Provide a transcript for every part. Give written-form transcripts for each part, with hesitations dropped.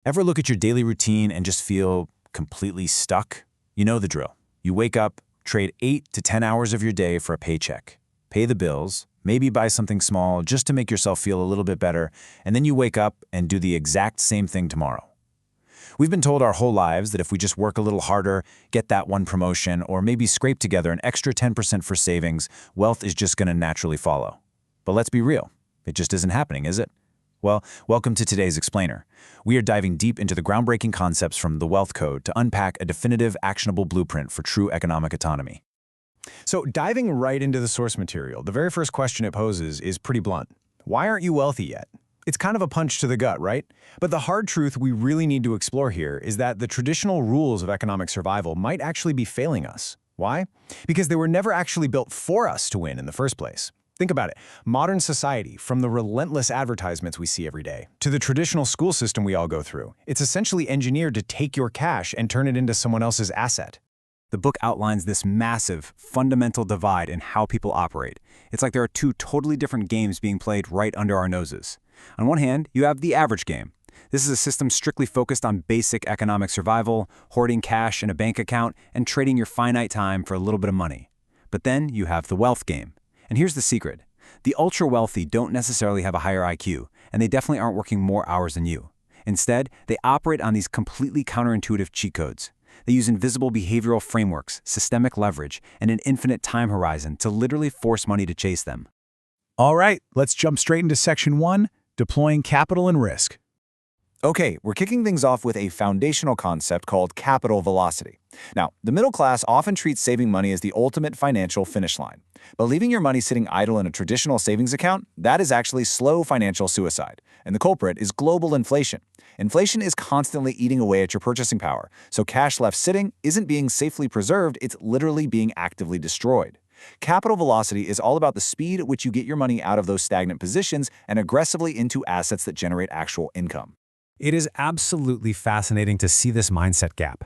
Ever look at your daily routine and just feel completely stuck? You know the drill. You wake up, trade 8 to 10 hours of your day for a paycheck, pay the bills, maybe buy something small just to make yourself feel a little bit better, and then you wake up and do the exact same thing tomorrow. We've been told our whole lives that if we just work a little harder, get that one promotion, or maybe scrape together an extra 10% for savings, wealth is just going to naturally follow. But let's be real. It just isn't happening, is it? Well, welcome to today's Explainer. We are diving deep into the groundbreaking concepts from the Wealth Code to unpack a definitive, actionable blueprint for true economic autonomy. So diving right into the source material, the very first question it poses is pretty blunt. Why aren't you wealthy yet? It's kind of a punch to the gut, right? But the hard truth we really need to explore here is that the traditional rules of economic survival might actually be failing us. Why? Because they were never actually built for us to win in the first place. Think about it. Modern society, from the relentless advertisements we see every day, to the traditional school system we all go through, it's essentially engineered to take your cash and turn it into someone else's asset. The book outlines this massive, fundamental divide in how people operate. It's like there are two totally different games being played right under our noses. On one hand, you have the average game. This is a system strictly focused on basic economic survival, hoarding cash in a bank account, and trading your finite time for a little bit of money. But then you have the wealth game. And here's the secret. The ultra-wealthy don't necessarily have a higher IQ, and they definitely aren't working more hours than you. Instead, they operate on these completely counterintuitive cheat codes. They use invisible behavioral frameworks, systemic leverage, and an infinite time horizon to literally force money to chase them. All right, let's jump straight into Section 1, Deploying Capital and Risk. Okay, we're kicking things off with a foundational concept called capital velocity. Now, the middle class often treats saving money as the ultimate financial finish line. But leaving your money sitting idle in a traditional savings account, that is actually slow financial suicide. And the culprit is global inflation. Inflation is constantly eating away at your purchasing power, so cash left sitting isn't being safely preserved, it's literally being actively destroyed. Capital velocity is all about the speed at which you get your money out of those stagnant positions and aggressively into assets that generate actual income. It is absolutely fascinating to see this mindset gap.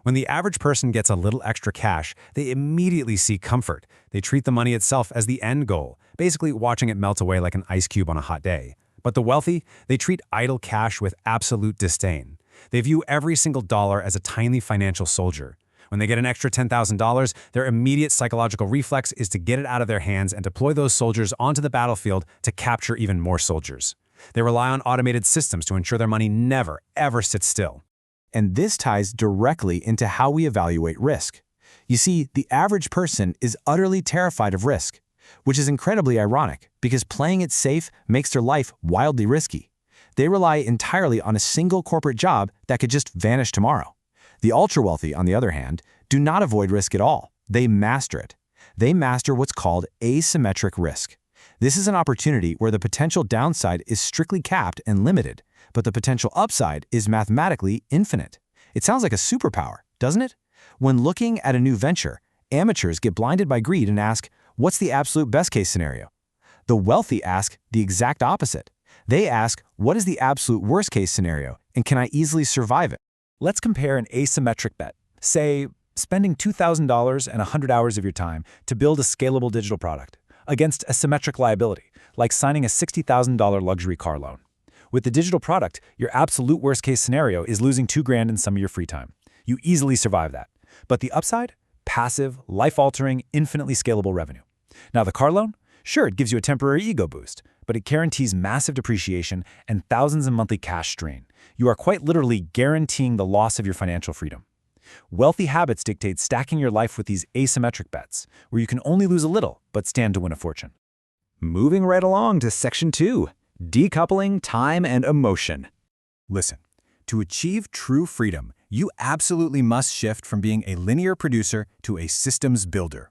When the average person gets a little extra cash, they immediately seek comfort. They treat the money itself as the end goal, basically watching it melt away like an ice cube on a hot day. But the wealthy, they treat idle cash with absolute disdain. They view every single dollar as a tiny financial soldier. When they get an extra $10,000, their immediate psychological reflex is to get it out of their hands and deploy those soldiers onto the battlefield to capture even more soldiers. They rely on automated systems to ensure their money never, ever sits still. And this ties directly into how we evaluate risk. You see, the average person is utterly terrified of risk, which is incredibly ironic because playing it safe makes their life wildly risky. They rely entirely on a single corporate job that could just vanish tomorrow. The ultra-wealthy, on the other hand, do not avoid risk at all. They master it. They master what's called asymmetric risk. This is an opportunity where the potential downside is strictly capped and limited, but the potential upside is mathematically infinite. It sounds like a superpower, doesn't it? When looking at a new venture, amateurs get blinded by greed and ask, what's the absolute best-case scenario? The wealthy ask the exact opposite. They ask, what is the absolute worst-case scenario, and can I easily survive it? Let's compare an asymmetric bet. Say, spending $2,000 and 100 hours of your time to build a scalable digital product against a symmetric liability, like signing a $60,000 luxury car loan. With the digital product, your absolute worst-case scenario is losing $2,000 in some of your free time. You easily survive that. But the upside? Passive, life-altering, infinitely scalable revenue. Now the car loan? Sure, it gives you a temporary ego boost, but it guarantees massive depreciation and thousands in monthly cash strain. You are quite literally guaranteeing the loss of your financial freedom. Wealthy habits dictate stacking your life with these asymmetric bets, where you can only lose a little, but stand to win a fortune. Moving right along to Section 2, Decoupling Time and Emotion. Listen, to achieve true freedom, you absolutely must shift from being a linear producer to a systems builder.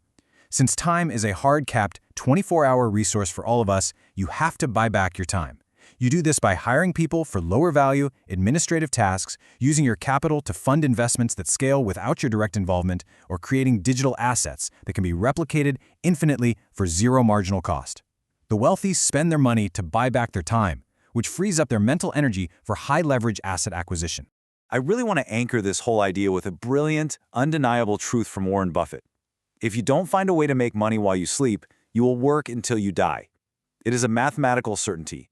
Since time is a hard-capped, 24-hour resource for all of us, you have to buy back your time. You do this by hiring people for lower-value, administrative tasks, using your capital to fund investments that scale without your direct involvement, or creating digital assets that can be replicated infinitely for zero marginal cost. The wealthy spend their money to buy back their time, which frees up their mental energy for high-leverage asset acquisition. I really want to anchor this whole idea with a brilliant, undeniable truth from Warren Buffett. If you don't find a way to make money while you sleep, you will work until you die. It is a mathematical certainty.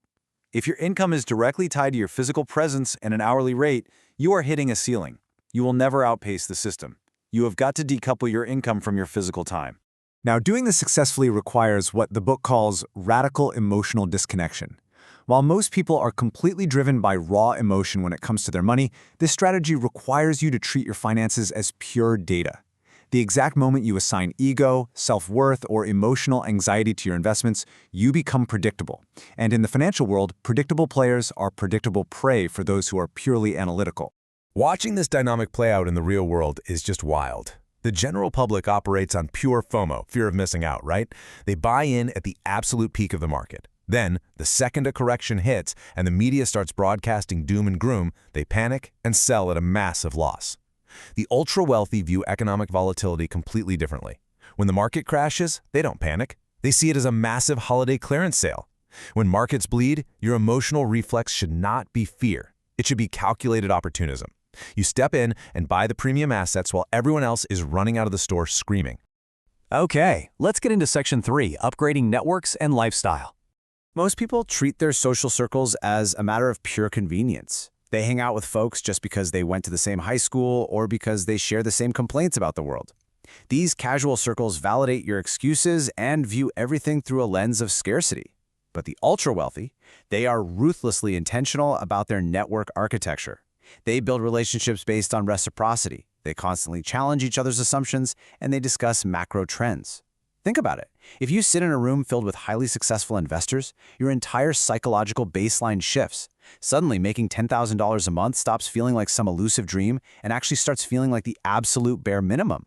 If your income is directly tied to your physical presence and an hourly rate, you are hitting a ceiling. You will never outpace the system. You have got to decouple your income from your physical time. Now, doing this successfully requires what the book calls radical emotional disconnection. While most people are completely driven by raw emotion when it comes to their money, this strategy requires you to treat your finances as pure data. The exact moment you assign ego, self-worth, or emotional anxiety to your investments, you become predictable. And in the financial world, predictable players are predictable prey for those who are purely analytical. Watching this dynamic play out in the real world is just wild. The general public operates on pure FOMO, fear of missing out, right? They buy in at the absolute peak of the market. Then, the second a correction hits and the media starts broadcasting doom and gloom, they panic and sell at a massive loss. The ultra-wealthy view economic volatility completely differently. When the market crashes, they don't panic. They see it as a massive holiday clearance sale. When markets bleed, your emotional reflex should not be fear. It should be calculated opportunism. You step in and buy the premium assets while everyone else is running out of the store screaming. Okay, let's get into Section 3, upgrading networks and lifestyle. Most people treat their social circles as a matter of pure convenience. They hang out with folks just because they went to the same high school or because they share the same complaints about the world. These casual circles validate your excuses and view everything through a lens of scarcity. But the ultra-wealthy, they are ruthlessly intentional about their network architecture. They build relationships based on reciprocity. They constantly challenge each other's assumptions, and they discuss macro trends. Think about it. If you sit in a room filled with highly successful investors, your entire psychological baseline shifts. Suddenly, making $10,000 a month stops feeling like some elusive dream and actually starts feeling like the absolute bare minimum.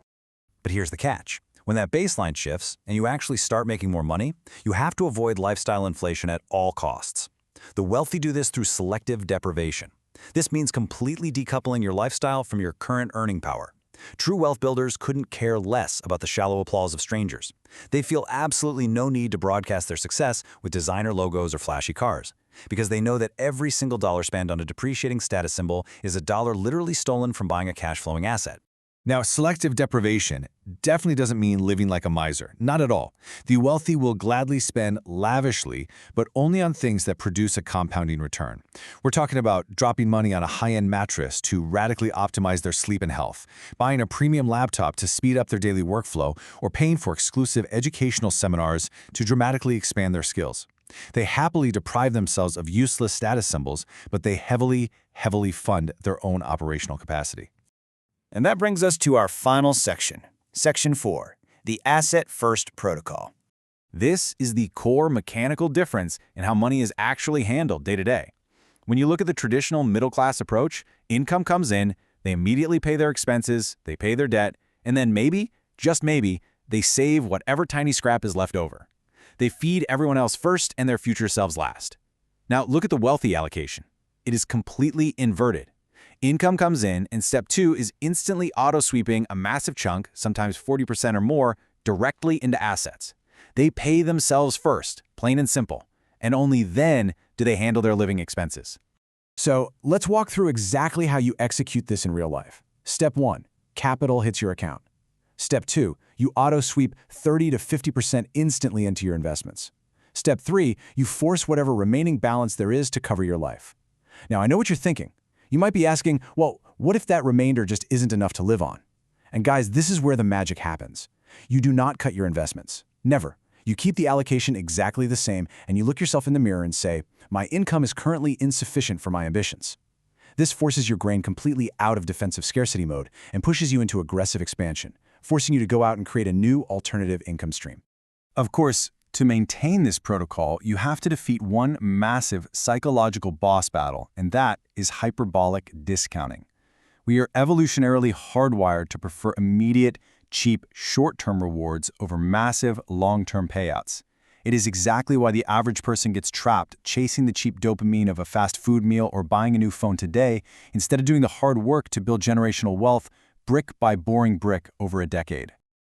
But here's the catch. When that baseline shifts and you actually start making more money, you have to avoid lifestyle inflation at all costs. The wealthy do this through selective deprivation. This means completely decoupling your lifestyle from your current earning power. True wealth builders couldn't care less about the shallow applause of strangers. They feel absolutely no need to broadcast their success with designer logos or flashy cars, because they know that every single dollar spent on a depreciating status symbol is a dollar literally stolen from buying a cash-flowing asset. Now, selective deprivation definitely doesn't mean living like a miser. Not at all. The wealthy will gladly spend lavishly, but only on things that produce a compounding return. We're talking about dropping money on a high-end mattress to radically optimize their sleep and health, buying a premium laptop to speed up their daily workflow, or paying for exclusive educational seminars to dramatically expand their skills. They happily deprive themselves of useless status symbols, but they heavily fund their own operational capacity. And that brings us to our final section, Section 4, the Asset First Protocol. This is the core mechanical difference in how money is actually handled day to day. When you look at the traditional middle-class approach, income comes in, they immediately pay their expenses, they pay their debt, and then maybe, just maybe, they save whatever tiny scrap is left over. They feed everyone else first and their future selves last. Now look at the wealthy allocation. It is completely inverted. Income comes in, and step 2 is instantly auto-sweeping a massive chunk, sometimes 40% or more, directly into assets. They pay themselves first, plain and simple, and only then do they handle their living expenses. So let's walk through exactly how you execute this in real life. Step 1, capital hits your account. Step 2, you auto-sweep 30 to 50% instantly into your investments. Step 3, you force whatever remaining balance there is to cover your life. Now, I know what you're thinking. You might be asking, well, what if that remainder just isn't enough to live on? And guys, this is where the magic happens. You do not cut your investments. Never. You keep the allocation exactly the same, and you look yourself in the mirror and say, my income is currently insufficient for my ambitions. This forces your brain completely out of defensive scarcity mode and pushes you into aggressive expansion, forcing you to go out and create a new alternative income stream. Of course, to maintain this protocol, you have to defeat one massive psychological boss battle, and that is hyperbolic discounting. We are evolutionarily hardwired to prefer immediate, cheap, short-term rewards over massive, long-term payouts. It is exactly why the average person gets trapped chasing the cheap dopamine of a fast food meal or buying a new phone today, instead of doing the hard work to build generational wealth brick by boring brick over a decade.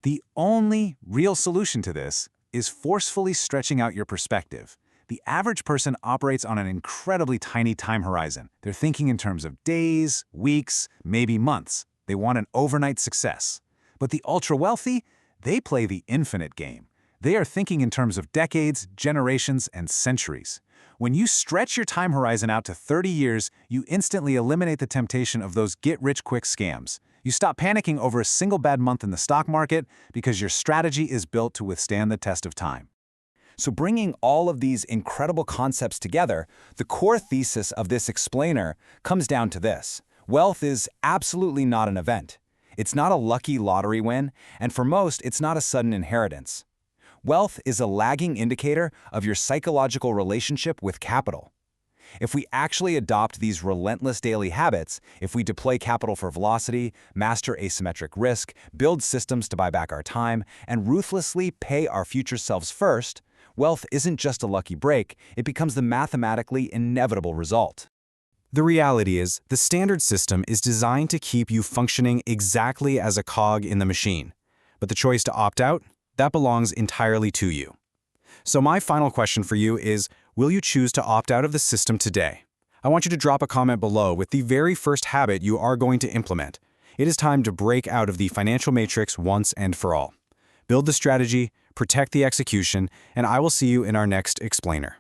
The only real solution to this is forcefully stretching out your perspective. The average person operates on an incredibly tiny time horizon. They're thinking in terms of days, weeks, maybe months. They want an overnight success. But the ultra-wealthy, they play the infinite game. They are thinking in terms of decades, generations, and centuries. When you stretch your time horizon out to 30 years, you instantly eliminate the temptation of those get-rich-quick scams. You stop panicking over a single bad month in the stock market because your strategy is built to withstand the test of time. So bringing all of these incredible concepts together, the core thesis of this explainer comes down to this. Wealth is absolutely not an event. It's not a lucky lottery win, and for most, it's not a sudden inheritance. Wealth is a lagging indicator of your psychological relationship with capital. If we actually adopt these relentless daily habits, if we deploy capital for velocity, master asymmetric risk, build systems to buy back our time, and ruthlessly pay our future selves first, wealth isn't just a lucky break, it becomes the mathematically inevitable result. The reality is, the standard system is designed to keep you functioning exactly as a cog in the machine. But the choice to opt out, that belongs entirely to you. So my final question for you is, will you choose to opt out of the system today? I want you to drop a comment below with the very first habit you are going to implement. It is time to break out of the financial matrix once and for all. Build the strategy, protect the execution, and I will see you in our next explainer.